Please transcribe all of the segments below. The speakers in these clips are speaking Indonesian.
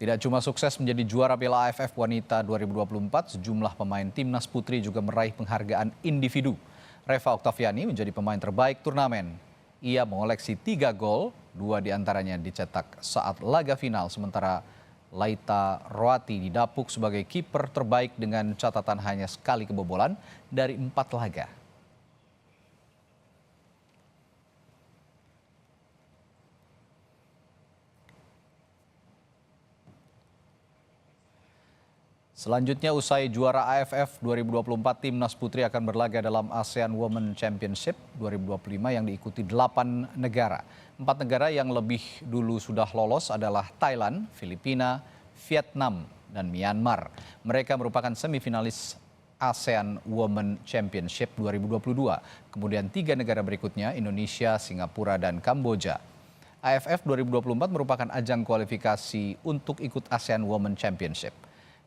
Tidak cuma sukses menjadi juara Piala AFF Wanita 2024, sejumlah pemain timnas putri juga meraih penghargaan individu. Reva Oktaviani menjadi pemain terbaik turnamen. Ia mengoleksi 3 gol, 2 diantaranya dicetak saat laga final, sementara Laita Roati didapuk sebagai kiper terbaik dengan catatan hanya sekali kebobolan dari 4 laga. Selanjutnya, usai juara AFF 2024, timnas putri akan berlaga dalam ASEAN Women Championship 2025 yang diikuti 8 negara. 4 negara yang lebih dulu sudah lolos adalah Thailand, Filipina, Vietnam, dan Myanmar. Mereka merupakan semifinalis ASEAN Women Championship 2022. Kemudian 3 negara berikutnya, Indonesia, Singapura, dan Kamboja. AFF 2024 merupakan ajang kualifikasi untuk ikut ASEAN Women Championship.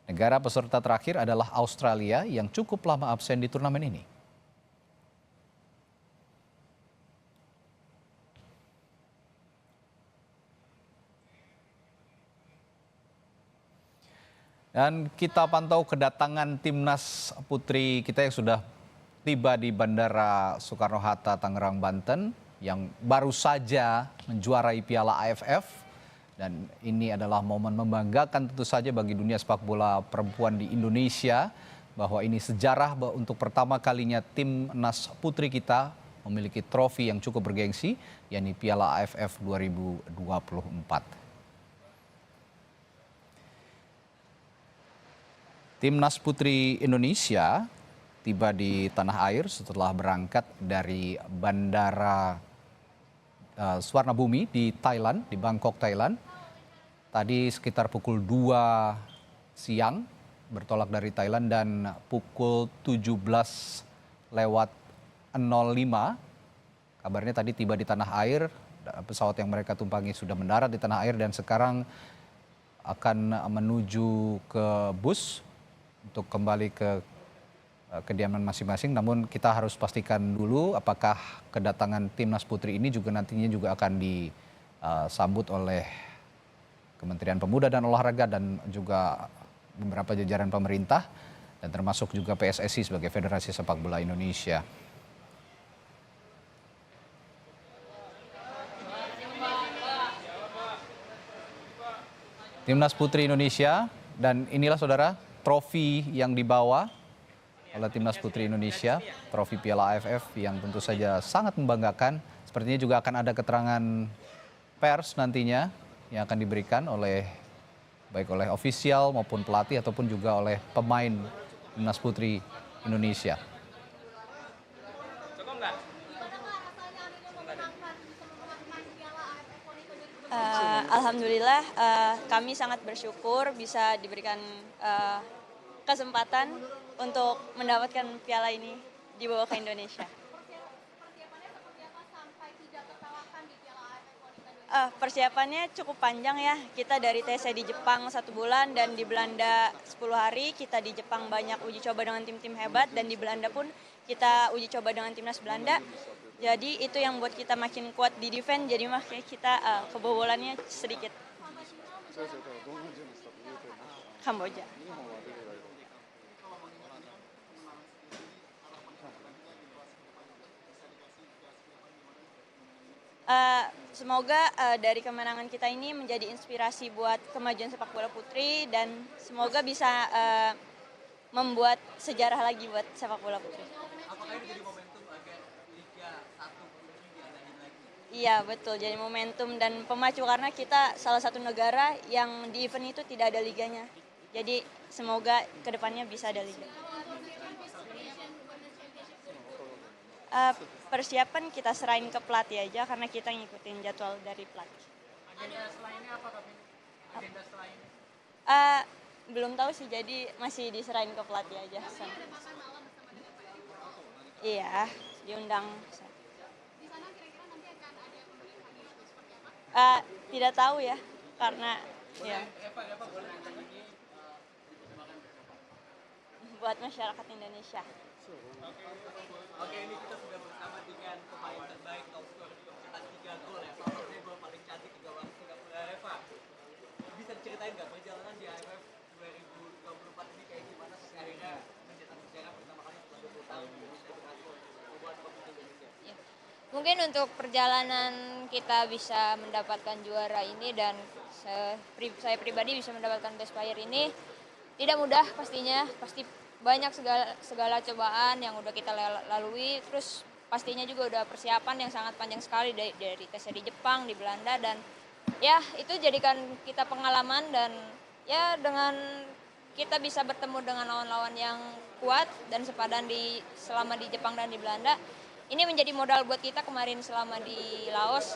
Negara peserta terakhir adalah Australia yang cukup lama absen di turnamen ini. Dan kita pantau kedatangan timnas putri kita yang sudah tiba di Bandara Soekarno-Hatta, Tangerang, Banten, yang baru saja menjuarai Piala AFF. Dan ini adalah momen membanggakan tentu saja bagi dunia sepak bola perempuan di Indonesia, bahwa ini sejarah untuk pertama kalinya timnas putri kita memiliki trofi yang cukup bergengsi, yakni Piala AFF 2024. Timnas putri Indonesia tiba di tanah air setelah berangkat dari Bandara Suwarnabhumi di Thailand, di Bangkok, Thailand. Tadi sekitar pukul 2 siang bertolak dari Thailand, dan pukul 17:05 kabarnya tadi tiba di tanah air. Pesawat yang mereka tumpangi sudah mendarat di tanah air dan sekarang akan menuju ke bus untuk kembali ke kediaman masing-masing. Namun kita harus pastikan dulu apakah kedatangan timnas putri ini juga nantinya juga akan disambut oleh Kementerian Pemuda dan Olahraga dan juga beberapa jajaran pemerintah, dan termasuk juga PSSI sebagai Federasi Sepak Bola Indonesia. Timnas putri Indonesia, dan inilah saudara trofi yang dibawa oleh Timnas Putri Indonesia, trofi Piala AFF yang tentu saja sangat membanggakan. Sepertinya juga akan ada keterangan pers nantinya yang akan diberikan baik oleh ofisial maupun pelatih ataupun juga oleh pemain Timnas Putri Indonesia. Alhamdulillah, kami sangat bersyukur bisa diberikan kesempatan untuk mendapatkan piala ini dibawa ke Indonesia. Persiapannya cukup panjang ya. Kita dari TC di Jepang 1 bulan dan di Belanda 10 hari. Kita di Jepang banyak uji coba dengan tim-tim hebat, dan di Belanda pun kita uji coba dengan timnas Belanda. Jadi itu yang buat kita makin kuat di defense, jadi makanya kita kebobolannya sedikit. Kamboja. Semoga dari kemenangan kita ini menjadi inspirasi buat kemajuan sepak bola putri, dan semoga bisa membuat sejarah lagi buat sepak bola putri. Apakah ini jadi momentum agar Liga 1 putri diadain lagi? Iya betul, jadi momentum dan pemacu karena kita salah satu negara yang di event itu tidak ada liganya. Jadi semoga kedepannya bisa ada liga. Persiapan kita serahin ke pelatih aja karena kita ngikutin jadwal dari pelatih. Agenda selainnya apa, Kak? Agenda selainnya? Belum tahu sih, jadi masih diserahin ke pelatih aja. Iya, diundang. Di sana kira-kira nanti akan ada pemilihan atau seperti apa? Tidak tahu ya, karena ya Eva boleh nanya ini buat masyarakat Indonesia. Oke, ini kita sudah bersama dengan pemain terbaik top scorer di mencetak 3 gol ya. Salah satunya gol paling cantik di gawang Singapura, Eva. bisa diceritain nggak perjalanan di AFF 2024 ini kayak gimana sampai akhirnya mencetak sejarah pertama kali setelah 20 tahun Indonesia berhasil membuat kopi Indonesia. Ya. Mungkin untuk perjalanan kita bisa mendapatkan juara ini dan saya pribadi bisa mendapatkan best player ini tidak mudah pastinya, pasti banyak segala cobaan yang udah kita lalui, terus pastinya juga udah persiapan yang sangat panjang sekali dari tesnya di Jepang, di Belanda, dan ya itu jadikan kita pengalaman, dan ya dengan kita bisa bertemu dengan lawan-lawan yang kuat dan sepadan selama di Jepang dan di Belanda. Ini menjadi modal buat kita kemarin selama di Laos,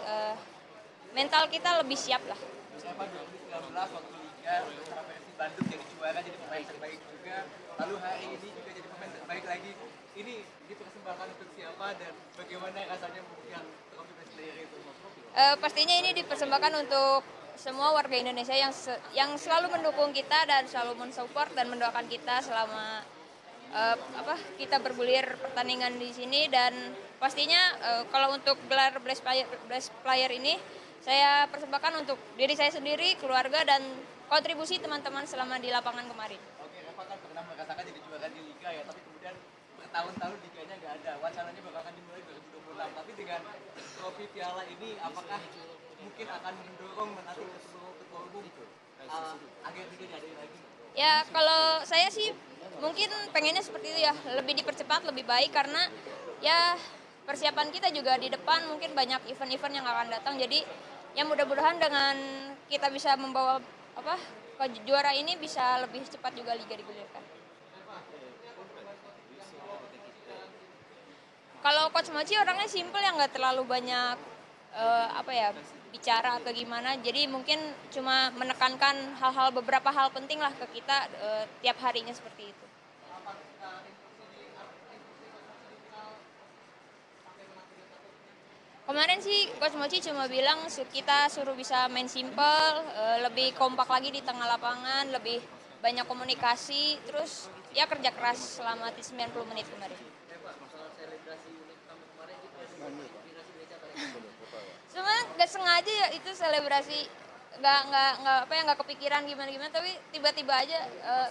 mental kita lebih siap lah. Siapa 2019 waktu Liga beberapa versi Bandung jadi juara, jadi pemain terbaik juga. Lalu hari ini juga jadi pemain terbaik lagi. Ini dipersembahkan untuk siapa dan bagaimana rasanya memegang trofi best player itu? Pastinya ini dipersembahkan untuk semua warga Indonesia yang selalu mendukung kita dan selalu mensupport dan mendoakan kita selama kita bergulir pertandingan di sini, dan pastinya kalau untuk gelar best player ini saya persembahkan untuk diri saya sendiri, keluarga, dan kontribusi teman-teman selama di lapangan kemarin. Oke, Reva kan pernah merasakan jadi juara di Liga ya, tapi kemudian bertahun-tahun liganya nggak ada. Wacananya bakal akan dimulai 2026. Tapi dengan trofi piala ini, apakah mungkin akan mendorong nanti ketua umum agar liga diadain lagi? Ya kalau saya sih mungkin pengennya seperti itu ya, lebih dipercepat, lebih baik, karena ya persiapan kita juga di depan mungkin banyak event-event yang akan datang. Jadi ya mudah-mudahan dengan kita bisa membawa juara ini bisa lebih cepat juga liga digulirkan. Kalau Coach Mochi orangnya simple ya, nggak terlalu banyak bicara atau gimana. Jadi mungkin cuma menekankan beberapa hal penting lah ke kita tiap harinya seperti itu. Kemarin sih Coach Mochi cuma bilang kita suruh bisa main simple, lebih kompak lagi di tengah lapangan, lebih banyak komunikasi, terus ya kerja keras selama 90 menit kemarin. Cuma nggak sengaja ya itu selebrasi, nggak kepikiran gimana, tapi tiba-tiba aja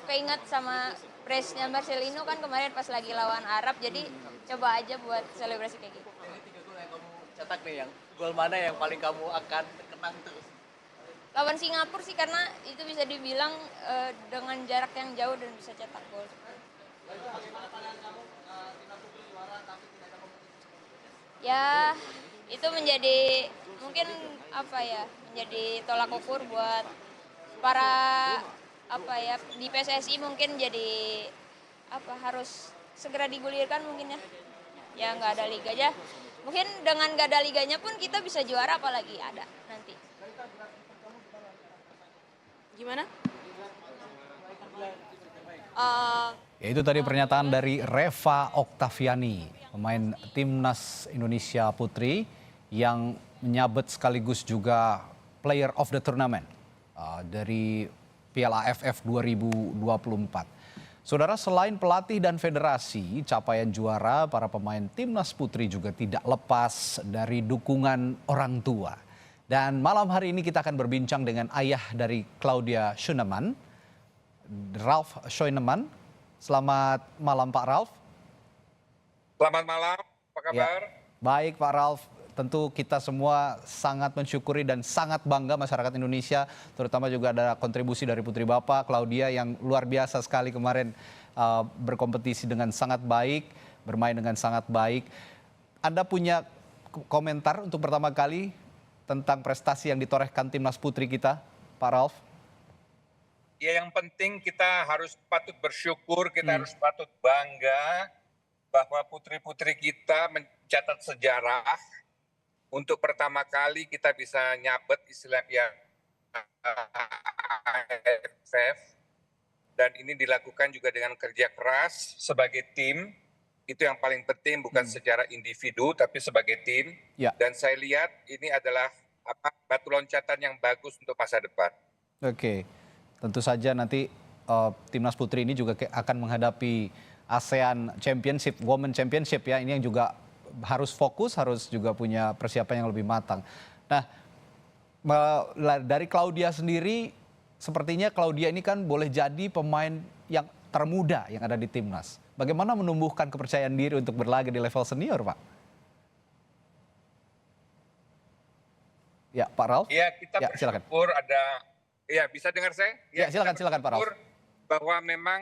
keinget sama presnya Marcelino kan kemarin pas lagi lawan Arab, jadi coba aja buat selebrasi kayak gitu. Ini 3 gol yang kamu cetak nih, yang gol mana yang paling kamu akan kenang terus? Lawan Singapura sih, karena itu bisa dibilang dengan jarak yang jauh dan bisa cetak gol. Ya itu menjadi mungkin menjadi tolak ukur buat para di PSSI, mungkin jadi harus segera digulirkan mungkin ya nggak ada liga aja. Mungkin dengan nggak ada liganya pun kita bisa juara, apalagi ada nanti. Gimana? Ya, itu tadi pernyataan dari Reva Oktaviani, pemain Timnas Indonesia Putri yang menyabet sekaligus juga Player of the Tournament dari Piala AFF 2024. Saudara, selain pelatih dan federasi, capaian juara para pemain Timnas Putri juga tidak lepas dari dukungan orang tua. Dan malam hari ini kita akan berbincang dengan ayah dari Claudia Schoenemann, Ralf Schoenemann. Selamat malam Pak Ralf. Selamat malam, apa kabar? Ya, baik Pak Ralf. Tentu kita semua sangat mensyukuri dan sangat bangga masyarakat Indonesia, terutama juga ada kontribusi dari putri Bapak, Claudia, yang luar biasa sekali kemarin berkompetisi dengan sangat baik, bermain dengan sangat baik. Anda punya komentar untuk pertama kali tentang prestasi yang ditorehkan Timnas Putri kita, Pak Ralf? Ya, yang penting kita harus patut bersyukur, kita harus patut bangga bahwa putri-putri kita mencatat sejarah. Untuk pertama kali kita bisa nyabet istilah yang AFF, dan ini dilakukan juga dengan kerja keras sebagai tim. Itu yang paling penting, bukan secara individu tapi sebagai tim. Ya. Dan saya lihat ini adalah batu loncatan yang bagus untuk masa depan. Oke, tentu saja nanti Timnas Putri ini juga akan menghadapi ASEAN Championship, Women Championship ya. Ini yang juga harus fokus, harus juga punya persiapan yang lebih matang. Nah, dari Claudia sendiri, sepertinya Claudia ini kan boleh jadi pemain yang termuda yang ada di timnas. Bagaimana menumbuhkan kepercayaan diri untuk berlaga di level senior, Pak? Ya, Pak Ralf? Ya, kita Ya, silakan. bersyukur ada, ya bisa dengar saya? Ya, silakan, kita silakan, Pak Ralf. bersyukur bahwa memang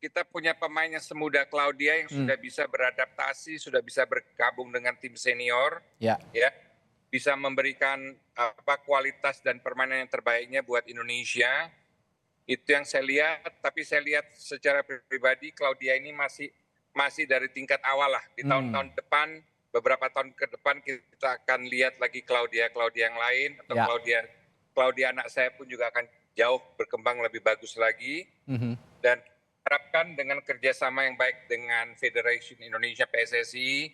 kita punya pemain yang semuda Claudia yang sudah bisa beradaptasi, sudah bisa bergabung dengan tim senior, Ya, ya, bisa memberikan kualitas dan permainan yang terbaiknya buat Indonesia. Itu yang saya lihat, tapi saya lihat secara pribadi Claudia ini masih dari tingkat awal lah. Di tahun-tahun depan, beberapa tahun ke depan kita akan lihat lagi Claudia yang lain, atau Ya. Claudia anak saya pun juga akan jauh berkembang lebih bagus lagi. Dan harapkan dengan kerjasama yang baik dengan Federation Indonesia PSSI,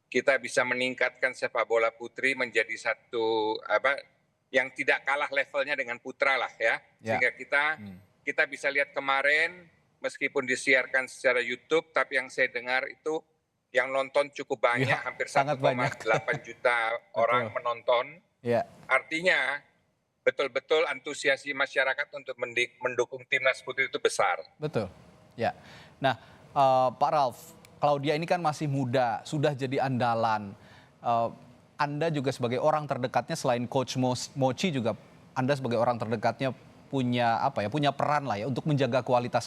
kita bisa meningkatkan sepak bola putri menjadi satu yang tidak kalah levelnya dengan putra lah ya. Sehingga kita bisa lihat kemarin meskipun disiarkan secara YouTube, tapi yang saya dengar itu yang nonton cukup banyak, Ya, hampir sangat 1,8 juta orang menonton. ya. Artinya betul-betul antusiasi masyarakat untuk mendukung timnas putri itu besar. Betul. Ya. Nah, Pak Ralf, Claudia ini kan masih muda, sudah jadi andalan. Anda juga sebagai orang terdekatnya selain Coach Mochi juga Anda sebagai orang terdekatnya punya peran lah ya untuk menjaga kualitas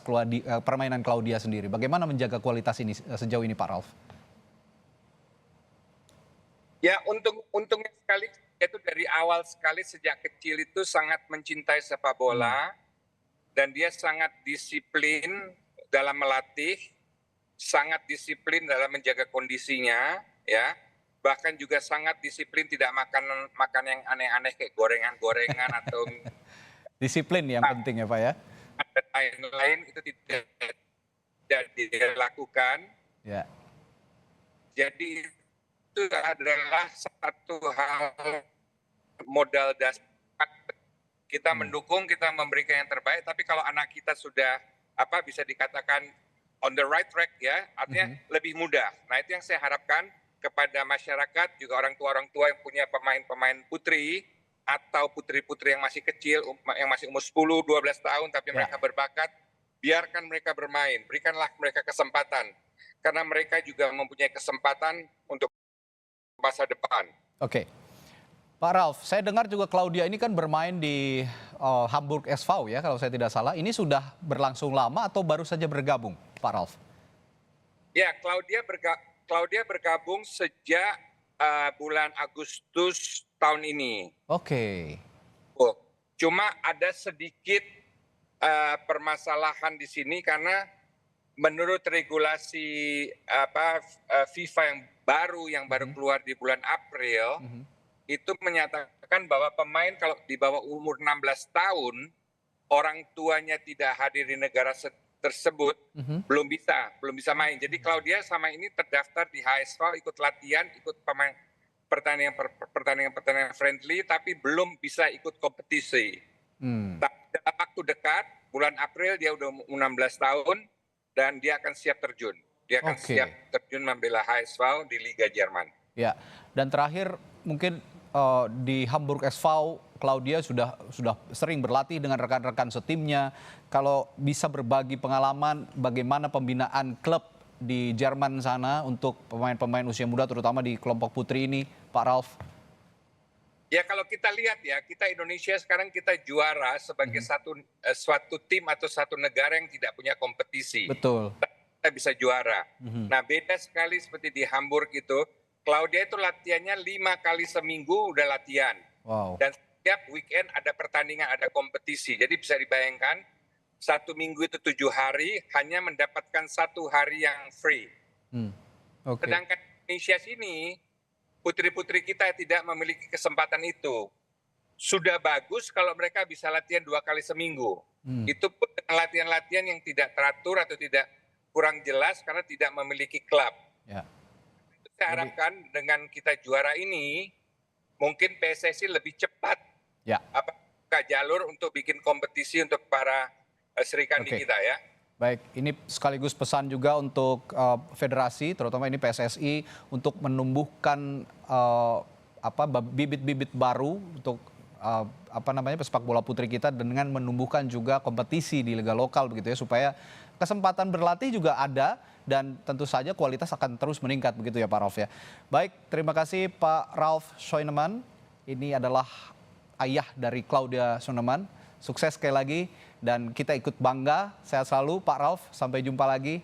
permainan Claudia sendiri. Bagaimana menjaga kualitas ini sejauh ini, Pak Ralf? Ya, untungnya sekali itu dari awal sekali sejak kecil itu sangat mencintai sepak bola dan dia sangat disiplin dalam melatih, sangat disiplin dalam menjaga kondisinya, ya. Bahkan juga sangat disiplin tidak makan yang aneh-aneh kayak gorengan-gorengan atau Disiplin yang penting ya, Pak ya. lain-lain itu tidak dilakukan. Ya. Jadi itu adalah satu hal modal dasar kita mendukung, kita memberikan yang terbaik. Tapi kalau anak kita sudah bisa dikatakan on the right track ya, artinya lebih mudah. Nah itu yang saya harapkan kepada masyarakat, juga orang tua yang punya pemain-pemain putri atau putri-putri yang masih kecil, yang masih umur 10-12 tahun tapi mereka berbakat, biarkan mereka bermain, berikanlah mereka kesempatan. Karena mereka juga mempunyai kesempatan untuk masa depan. Oke. Pak Ralf, saya dengar juga Claudia ini kan bermain di Hamburg SV ya kalau saya tidak salah. Ini sudah berlangsung lama atau baru saja bergabung, Pak Ralf? Ya, Claudia bergabung sejak bulan Agustus tahun ini. Oke. Cuma ada sedikit permasalahan di sini karena menurut regulasi FIFA yang baru keluar di bulan April, itu menyatakan bahwa pemain kalau di bawah umur 16 tahun, orang tuanya tidak hadir di negara tersebut, belum bisa main. Jadi Claudia sama ini terdaftar di HSV, ikut latihan, ikut pertandingan friendly, tapi belum bisa ikut kompetisi. Tapi dalam waktu dekat, bulan April dia udah 16 tahun, dan dia akan siap terjun. Dia akan siap terjun membela HSV di Liga Jerman. Ya, dan terakhir mungkin di Hamburg SV, Claudia sudah sering berlatih dengan rekan-rekan setimnya. Kalau bisa berbagi pengalaman bagaimana pembinaan klub di Jerman sana untuk pemain-pemain usia muda terutama di kelompok putri ini, Pak Ralf. Ya kalau kita lihat ya, kita Indonesia sekarang kita juara sebagai suatu tim atau satu negara yang tidak punya kompetisi. Betul. Kita bisa juara. Nah beda sekali seperti di Hamburg itu, Claudia itu latihannya 5 kali seminggu udah latihan. Wow. Dan setiap weekend ada pertandingan, ada kompetisi. Jadi bisa dibayangkan, 1 minggu itu 7 hari, hanya mendapatkan 1 hari yang free. Sedangkan Indonesia sini, putri-putri kita tidak memiliki kesempatan itu. Sudah bagus kalau mereka bisa latihan 2 kali seminggu. Itu pun latihan-latihan yang tidak teratur atau tidak kurang jelas karena tidak memiliki klub. Ya. Saya harapkan dengan kita juara ini, mungkin PSSI lebih cepat buka jalur untuk bikin kompetisi untuk para serikandi kita ya. Baik, ini sekaligus pesan juga untuk federasi, terutama ini PSSI, untuk menumbuhkan bibit-bibit baru untuk pesepak bola putri kita dengan menumbuhkan juga kompetisi di liga lokal begitu ya, supaya kesempatan berlatih juga ada dan tentu saja kualitas akan terus meningkat begitu ya Pak Ralf ya. Baik, terima kasih Pak Ralf Schoenemann. Ini adalah ayah dari Claudia Schoenemann. Sukses sekali lagi dan kita ikut bangga. Sehat selalu Pak Ralf, sampai jumpa lagi.